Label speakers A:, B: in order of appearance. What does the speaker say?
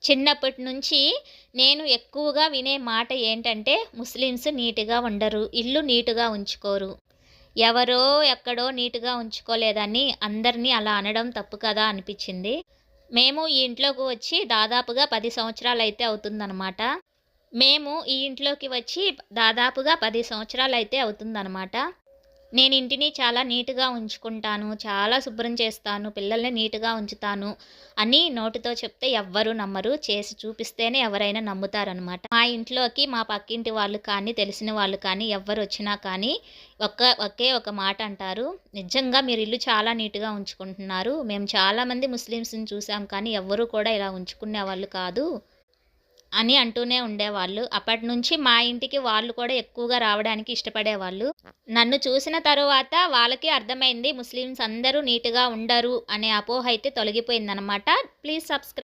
A: చిన్నప్పటి నుంచి నేను ఎక్కువగా వినే మాట ఏంటంటే, ముస్లిమ్స్ నీట్‌గా ఉండరు. ఇల్లు నీట్‌గా ఉంచుకోరు. ఎవరో ఎక్కడో నీట్‌గా ఉంచుకోలేదని అందరిని అలా అనడం తప్పు కదా అనిపిచ్చింది. మేము ఈ ఇంట్లోకి వచ్చి దాదాపుగా 10 సంవత్సరాలైతే అవుతుందనమాట. మేము ఈ ఇంట్లోకి వచ్చి దాదాపుగా 10 సంవత్సరాలైతే అవుతుందనమాట. నేను ఇంటిని చాలా నీట్‌గా ఉంచుకుంటాను. చాలా శుభ్రం చేస్తాను. పిల్లల్ని నీట్‌గా ఉంచుతాను అని నోటితో చెప్తే ఎవ్వరు నమ్మరు. చేసి చూపిస్తేనే ఎవరైనా నమ్ముతారనమాట. మా ఇంట్లోకి మా పక్కింటి వాళ్ళు కానీ, తెలిసిన వాళ్ళు కానీ ఎవ్వరొచ్చినా కానీ ఒకే ఒక మాట అంటారు. "నిజంగా మీరు ఇల్లు చాలా నీట్‌గా ఉంచుకుంటున్నారు. మేము చాలామంది ముస్లిమ్స్‌ని చూసాం కానీ ఎవ్వరు కూడా ఇలా ఉంచుకునేవాళ్ళు కాదు" అని అంటూనే ఉండేవాళ్ళు. అప్పటినుంచి మా ఇంటికి వాళ్ళు కూడా ఎక్కువగా రావడానికి ఇష్టపడేవాళ్ళు. నన్ను చూసిన తరువాత వాళ్ళకి అర్థమైంది ముస్లిమ్స్ అందరూ నీట్‌గా ఉండరు అనే అపోహ అయితే తొలగిపోయిందనమాట. Please subscribe.